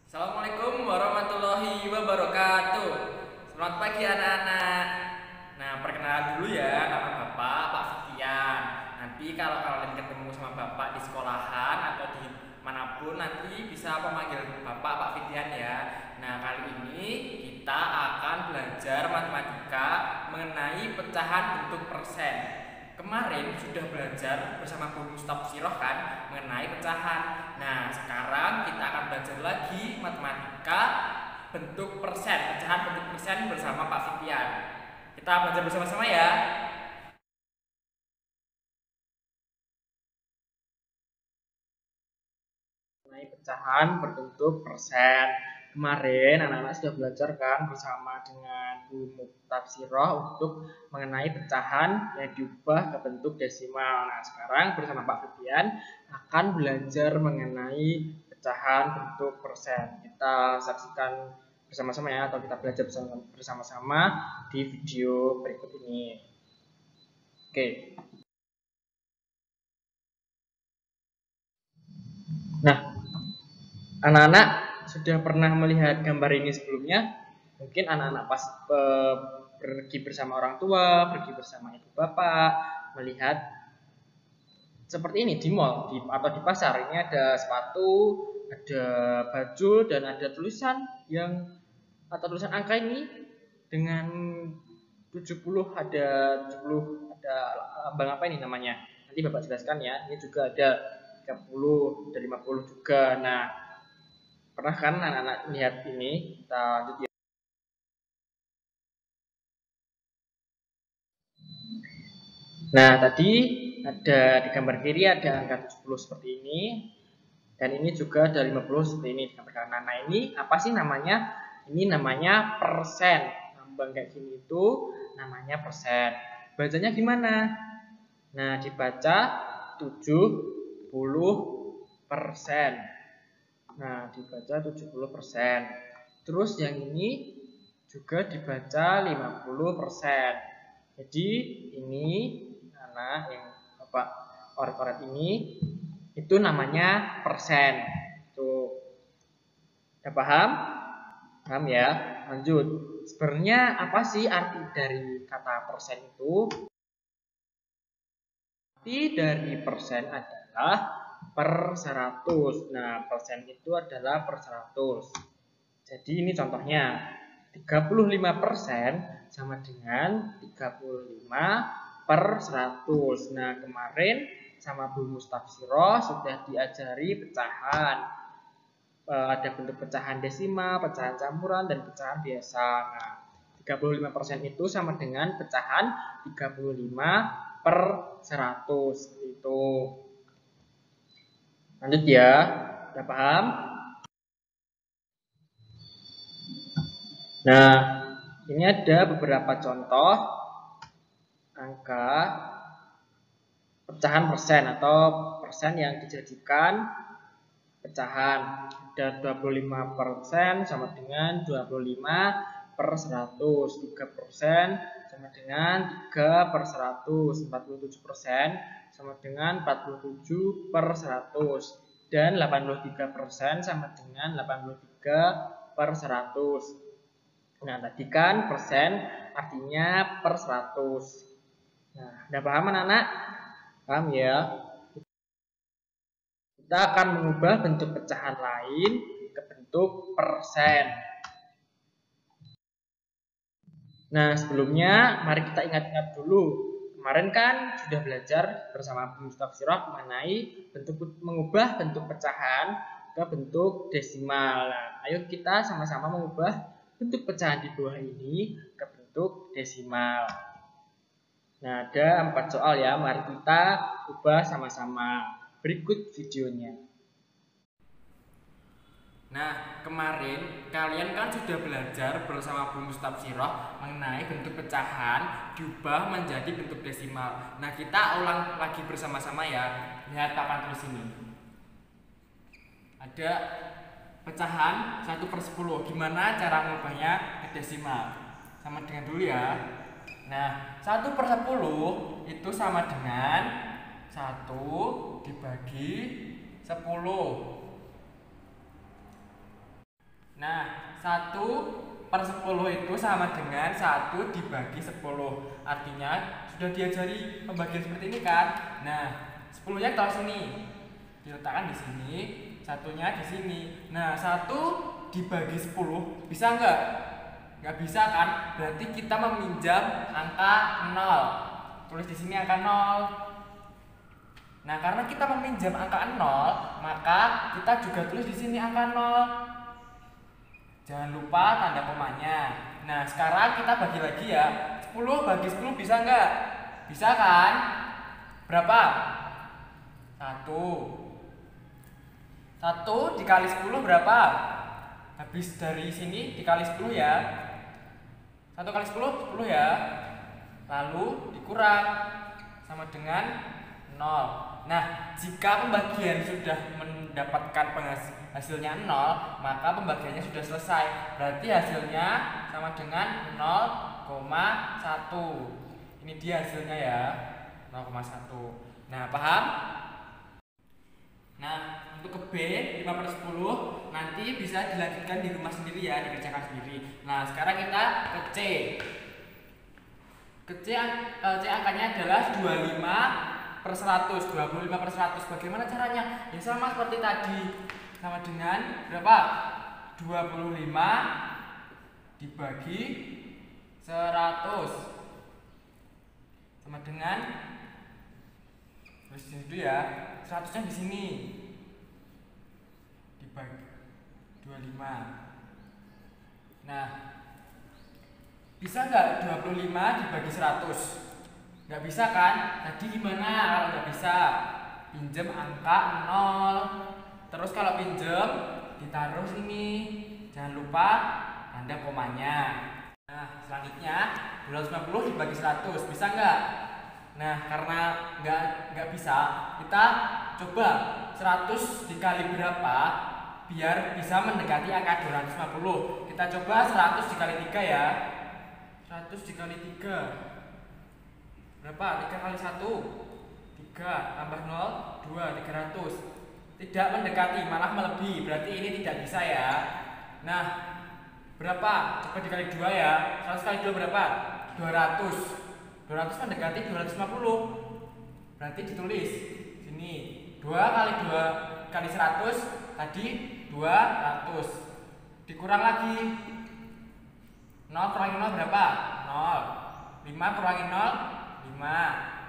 Assalamualaikum warahmatullahi wabarakatuh. Selamat pagi anak-anak. Nah, perkenalan dulu ya, nama Bapak Pak Fikian. Nanti kalau kalian ketemu sama Bapak di sekolahan atau di manapun, nanti bisa memanggil Bapak Pak Fikian ya. Nah, kali ini kita akan belajar matematika mengenai pecahan bentuk persen. Kemarin sudah belajar bersama Bu Mustafsiroh kan mengenai pecahan. Nah, sekarang kita akan belajar lagi matematika bentuk persen, pecahan bentuk persen bersama Pak Fikian. Kita belajar bersama-sama ya. Mengenai pecahan berbentuk persen. Kemarin anak-anak sudah belajar kan bersama dengan Bu Mustafsiroh untuk mengenai pecahan yang diubah ke bentuk desimal. Nah, sekarang bersama Pak Fikian akan belajar mengenai pecahan bentuk persen. Kita saksikan bersama-sama ya, atau kita belajar bersama-sama di video berikut ini. Oke. Nah, anak-anak sudah pernah melihat gambar ini sebelumnya? Mungkin anak-anak pas pergi bersama orang tua, pergi bersama ibu bapak, melihat seperti ini di mall atau di pasar. Ini ada sepatu, ada baju, dan ada tulisan atau tulisan angka ini dengan 70, ada 70, ada lambang apa ini namanya? Nanti Bapak jelaskan ya. Ini juga ada 30, ada 50 juga. Nah, pernah kan anak-anak lihat ini? Kita lanjut ya. Nah, tadi ada di gambar kiri ada angka 70 seperti ini. Dan ini juga ada 50 seperti ini di gambar kanan. Nah, ini apa sih namanya? Ini namanya persen. Lambang kayak gini itu namanya persen. Bacanya gimana? Nah, dibaca 70%. Nah, dibaca 70%. Terus yang ini juga dibaca 50%. Jadi ini anak yang Bapak oret-oret ini itu namanya persen. Tuh. Udah paham? Paham ya? Lanjut. Sebenarnya apa sih arti dari kata persen itu? Arti dari persen adalah per 100. Nah, persen itu adalah per 100. Jadi ini contohnya. 35% sama dengan 35 per 100. Nah, kemarin sama Bu Mustafsiroh sudah diajari pecahan. Ada bentuk pecahan desimal, pecahan campuran, dan pecahan biasa. Nah, 35% itu sama dengan pecahan 35 per 100. Itu. Lanjut ya. Udah paham? Nah, ini ada beberapa contoh angka pecahan persen atau persen yang dijadikan pecahan. Ada 25% sama dengan 25 per 100, 3% sama dengan 3 per 100, 47% sama dengan 47 per 100, dan 83% sama dengan 83 per 100. Nah, tadi kan persen artinya per 100. Nah, udah paham anak-anak? Paham ya? Kita akan mengubah bentuk pecahan lain ke bentuk persen. Nah, sebelumnya mari kita ingat-ingat dulu. Kemarin kan sudah belajar bersama Bu Mustafsiroh mengenai mengubah bentuk pecahan ke bentuk desimal. Nah, ayo kita sama-sama mengubah bentuk pecahan di bawah ini ke bentuk desimal. Nah, ada 4 soal ya. Mari kita ubah sama-sama. Berikut videonya. Nah, kemarin kalian kan sudah belajar bersama Bu Mustafsiroh mengenai bentuk pecahan diubah menjadi bentuk desimal. Nah, kita ulang lagi bersama-sama ya. Lihat papan tulis ini. Ada pecahan 1/10. Gimana cara mengubahnya ke desimal? Sama dengan dulu ya. Nah, 1/10 itu sama dengan 1 dibagi 10. Nah, 1/10 itu sama dengan 1 dibagi 10. Artinya sudah diajari pembagian seperti ini kan. Nah, 10-nya taruh sini, diletakkan di sini, satunya di sini. Nah, 1 dibagi 10 bisa nggak? Nggak bisa kan? Berarti kita meminjam angka 0. Tulis di sini angka 0. Nah, karena kita meminjam angka 0, maka kita juga tulis di sini angka 0. Jangan lupa tanda komanya. Nah, sekarang kita bagi lagi ya. 10 bagi 10 bisa nggak? Bisa kan? Berapa? 1. 1 dikali 10 berapa? Habis dari sini dikali 10 ya. 1 kali 10, 10 ya. Lalu dikurang sama dengan 0. Nah, jika pembagian sudah mendapatkan hasilnya 0, maka pembagiannya sudah selesai. Berarti hasilnya sama dengan 0,1. Ini dia hasilnya ya, 0,1. Nah, paham? Nah, untuk ke B 5/10 nanti bisa dilanjutkan di rumah sendiri ya, dikerjakan sendiri. Nah, sekarang kita ke C. C angkanya adalah 25/100, 25/100. Bagaimana caranya? Ya sama seperti tadi, sama dengan berapa? 25 dibagi 100 sama dengan, terus dulu ya, 100-nya di sini dibagi 25. Nah, bisa nggak 25 dibagi 100? Nggak bisa kan? Tadi gimana kalau nggak bisa? Pinjem angka 0. Terus kalau pinjem ditaruh sini. Jangan lupa tanda komanya. Nah, selanjutnya 250 dibagi 100. Bisa nggak? Nah, karena nggak bisa, kita coba 100 dikali berapa biar bisa mendekati angka 250. Kita coba 100 dikali 3 ya. 100 dikali 3 berapa? 3 kali 1 3 tambah 0 2, 300. Tidak mendekati, malah melebihi. Berarti ini tidak bisa ya. Nah, berapa? Coba dikali 2 ya. 100 kali 2 berapa? 200. 200 mendekati 250. Berarti ditulis sini 2 kali 2 kali 100 tadi 200. Dikurang lagi. 0 kurangi 0 berapa? 0. 5 kurangi 0, 5.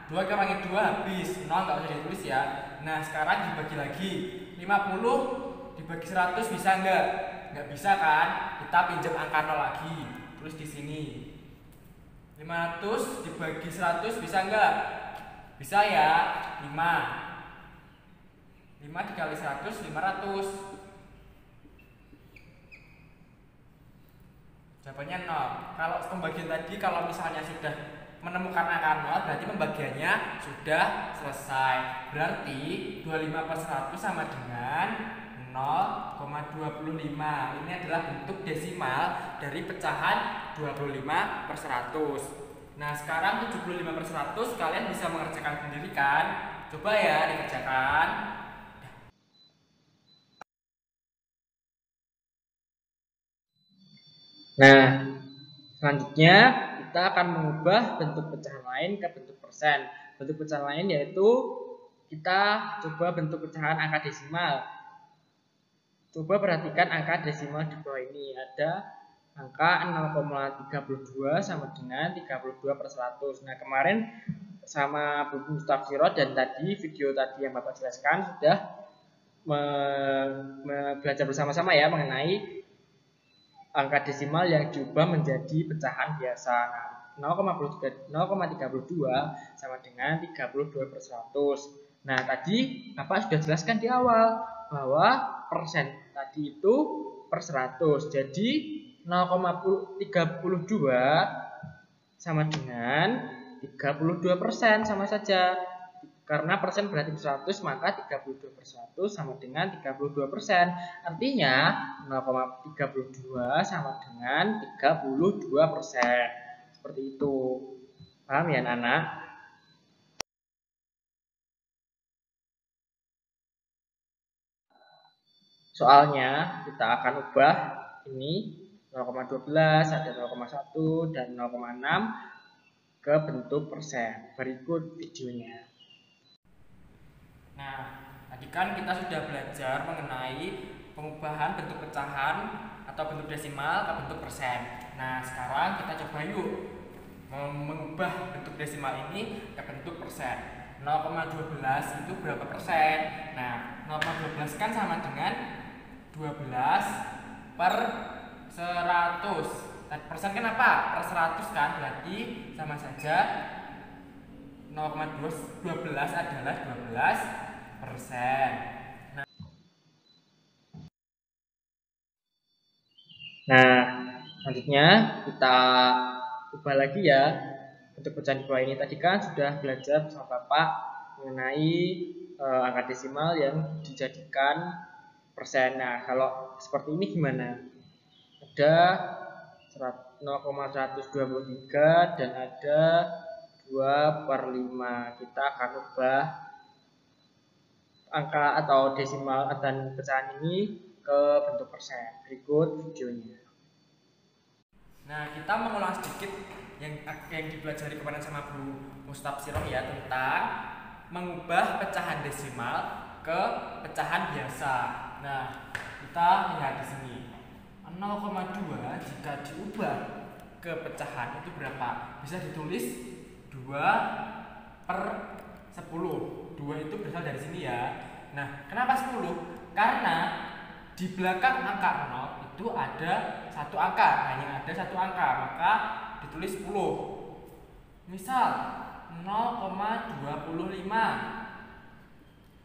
2 kurangi 2 habis. 0 nggak usah ditulis ya. Nah, sekarang dibagi lagi. 50 dibagi 100 bisa nggak? Nggak bisa kan? Kita pinjam angka 0 lagi. Tulis di sini. 500 dibagi 100 bisa nggak? Bisa ya. 5 dikali 100 500. Jawabannya 0. Kalau pembagian tadi, kalau misalnya sudah menemukan angka 0, berarti pembagiannya sudah selesai. Berarti 25/100 sama dengan 0,25. Ini adalah bentuk desimal dari pecahan 25/100. Nah, sekarang 75/100 kalian bisa mengerjakan sendiri kan? Coba ya dikerjakan. Nah, selanjutnya kita akan mengubah bentuk pecahan lain ke bentuk persen. Bentuk pecahan lain yaitu kita coba bentuk pecahan angka desimal. Coba perhatikan angka desimal di bawah ini. Ada angka 0,32 sama dengan 32/100. Nah, kemarin sama Bu Mustafsirot dan tadi video tadi yang Bapak jelaskan sudah belajar bersama-sama ya mengenai angka desimal yang diubah menjadi pecahan biasa. Nah, 0,32 sama dengan 32/100. Nah, tadi Bapak sudah jelaskan di awal bahwa persen tadi itu per 100. Jadi 0,32 sama dengan 32% sama saja. Karena persen berarti 100, maka 32/100 sama dengan 32%. Artinya 0,32 sama dengan 32%. Seperti itu. Paham ya, anak? Soalnya kita akan ubah ini 0,12, ada 0,1 dan 0,6 ke bentuk persen. Berikut videonya. Nah, tadi kan kita sudah belajar mengenai pengubahan bentuk pecahan atau bentuk desimal ke bentuk persen. Nah, sekarang kita coba yuk mengubah bentuk desimal ini ke bentuk persen. 0,12 itu berapa persen? Nah, 0,12 kan sama dengan 12 per 100. Nah, persen kan apa? Per 100 kan? Berarti sama saja 0,12 adalah 12%. Nah, selanjutnya kita ubah lagi ya bentuk pecahan di bawah ini. Tadi kan sudah belajar bersama Bapak mengenai angka desimal yang dijadikan persen. Nah, kalau seperti ini gimana? Ada 0,123 dan ada 2/5. Kita akan ubah angka atau desimal dan pecahan ini ke bentuk persen. Berikut videonya. Nah, kita mengulang sedikit yang dipelajari kemarin sama Bu Mustafsiroh ya, tentang mengubah pecahan desimal ke pecahan biasa. Nah, kita lihat di sini. 0,2 jika diubah ke pecahan itu berapa? Bisa ditulis 2/10. 2 itu berasal dari sini ya. Nah, kenapa 10? Karena di belakang angka 0 itu ada satu angka, hanya ada satu angka, maka ditulis 10. Misal 0,25.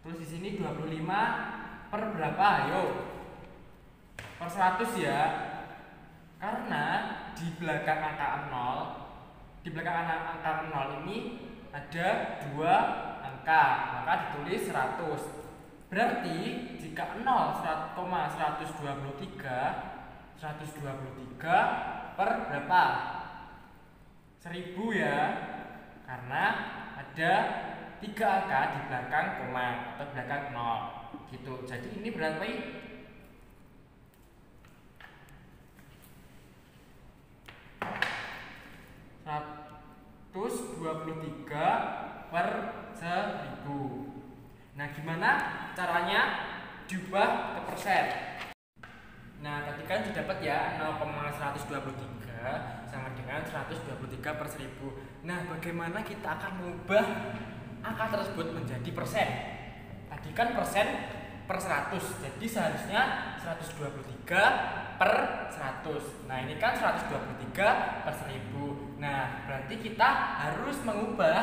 Terus di sini 25 per berapa? Ayo. Per 100 ya. Karena di belakang angka 0 ini ada dua angka, maka ditulis 100. Berarti jika 123 per berapa? 1000 ya. Karena ada 3 angka di belakang koma atau belakang 0 gitu. Jadi ini berarti 123 per 1000. Nah, gimana caranya diubah ke persen? Nah, tadi kan didapat ya 0,123 sama dengan 123 per 1000. Nah, bagaimana kita akan mengubah angka tersebut menjadi persen? Tadi kan persen per 100, jadi seharusnya 123 per 100. Nah, ini kan 123 per 1000. Nah, berarti kita harus mengubah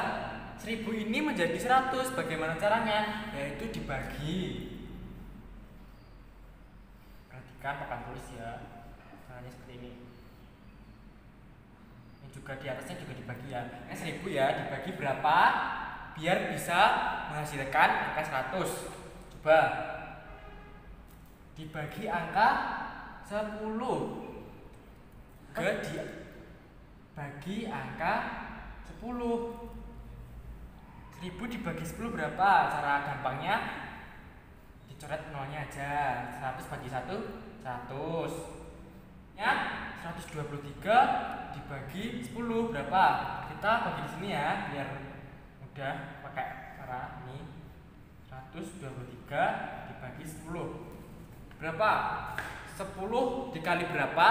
1000 ini menjadi 100. Bagaimana caranya? Yaitu dibagi. Perhatikan papan tulis ya. Caranya seperti ini. Ini juga di atasnya juga dibagi ya. 1000 ya, dibagi berapa? Biar bisa menghasilkan angka 100. Coba dibagi angka 10 bagi angka 10. 1000 dibagi 10 berapa? Cara gampangnya dicoret nolnya aja. 100 bagi 1 100 ya. 123 dibagi 10 berapa? Kita bagi di sini ya biar mudah pakai cara ini. 123 dibagi 10 berapa? 10 dikali berapa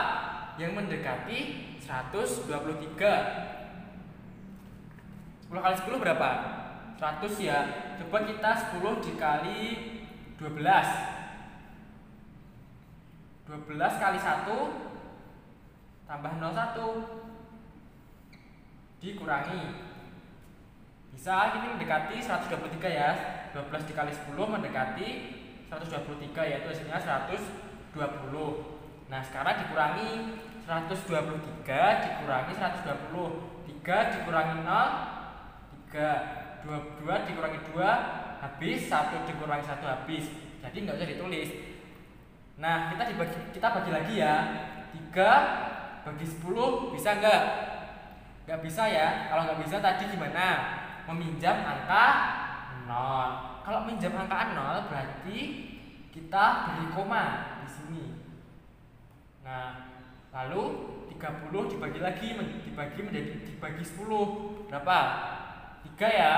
yang mendekati 123? 10 kali 10 berapa? 100 ya. Coba kita 10 dikali 12. 12 kali 1 tambah 01 dikurangi. Bisa ini mendekati 123 ya. 12 dikali 10 mendekati 123, yaitu hasilnya 120. Nah, sekarang dikurangi 123 dikurangi 120. 3 dikurangi 0 3. 2 dikurangi 2 habis, 1 dikurangi 1 habis. Jadi nggak usah ditulis. Nah, kita bagi lagi ya. 3 bagi 10 bisa nggak? Nggak bisa ya. Kalau nggak bisa tadi gimana? Meminjam angka 0. Kalau minjam angka 0 berarti kita beri koma di sini. Nah, lalu 30 dibagi 10 berapa? 3 ya.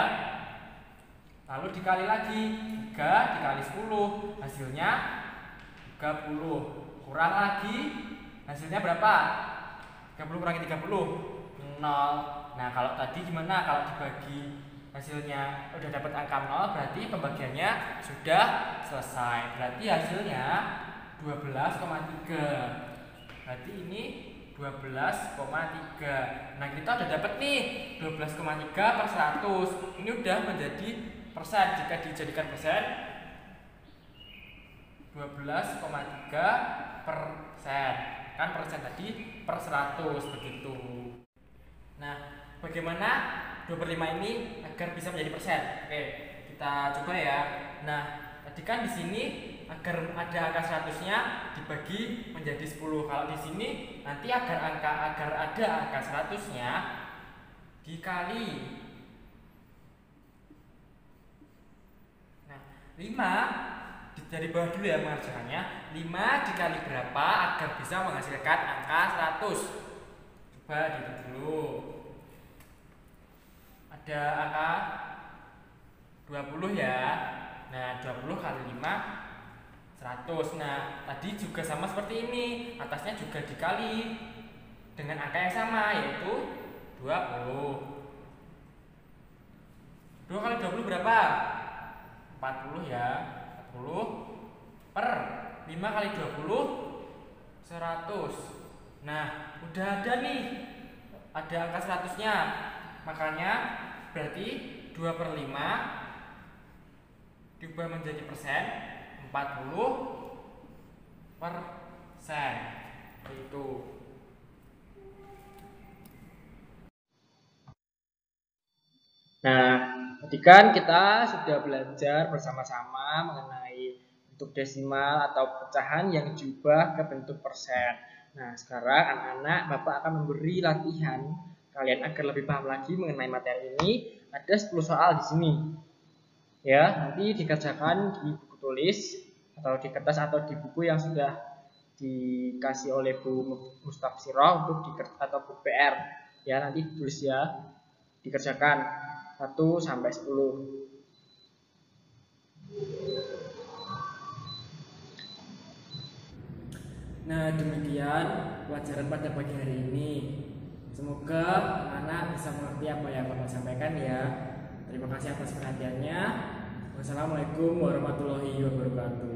Lalu dikali lagi 3 dikali 10 hasilnya 30. Kurang lagi hasilnya berapa? 30 kurangi 30 0. Nah, kalau tadi gimana? Kalau dibagi hasilnya udah dapat angka 0, berarti pembagiannya sudah selesai. Berarti hasilnya 12,3. Berarti ini 12,3. Nah, kita udah dapat nih 12,3 per 100. Ini udah menjadi persen. Jika dijadikan persen, 12,3 persen. Kan persen tadi per 100 begitu. Nah, bagaimana 2/5 ini agar bisa menjadi persen? Oke, kita coba ya. Nah, tadi kan di sini agar ada angka 100-nya dibagi menjadi 10. Kalau di sini nanti agar ada angka 100-nya dikali. Nah, 5 dari bawah dulu ya mengerjakannya. 5 dikali berapa agar bisa menghasilkan angka 100? Coba dihitung dulu. Ada angka 20 ya. Nah, 20 kali 5 100. Nah, tadi juga sama seperti ini. Atasnya juga dikali dengan angka yang sama, yaitu 20. 2 kali 20 berapa? 40 ya. 40 per 5 kali 20 100. Nah, udah ada nih, ada angka 100-nya. Makanya berarti 2/5 diubah menjadi persen, 40 persen. Itu. Nah, tadi kan kita sudah belajar bersama-sama mengenai bentuk desimal atau pecahan yang diubah ke bentuk persen. Nah, sekarang anak-anak, Bapak akan memberi latihan kalian agar lebih paham lagi mengenai materi ini. Ada 10 soal di sini. Ya, nanti dikerjakan di buku tulis atau di kertas atau di buku yang sudah dikasih oleh Bu Mustafsirah untuk atau buku PR. Ya, nanti ditulis ya. Dikerjakan 1 sampai 10. Nah, demikian pelajaran pada pagi hari ini. Semoga anak bisa mengerti apa yang Bapak sampaikan ya. Terima kasih atas perhatiannya. Wassalamualaikum warahmatullahi wabarakatuh.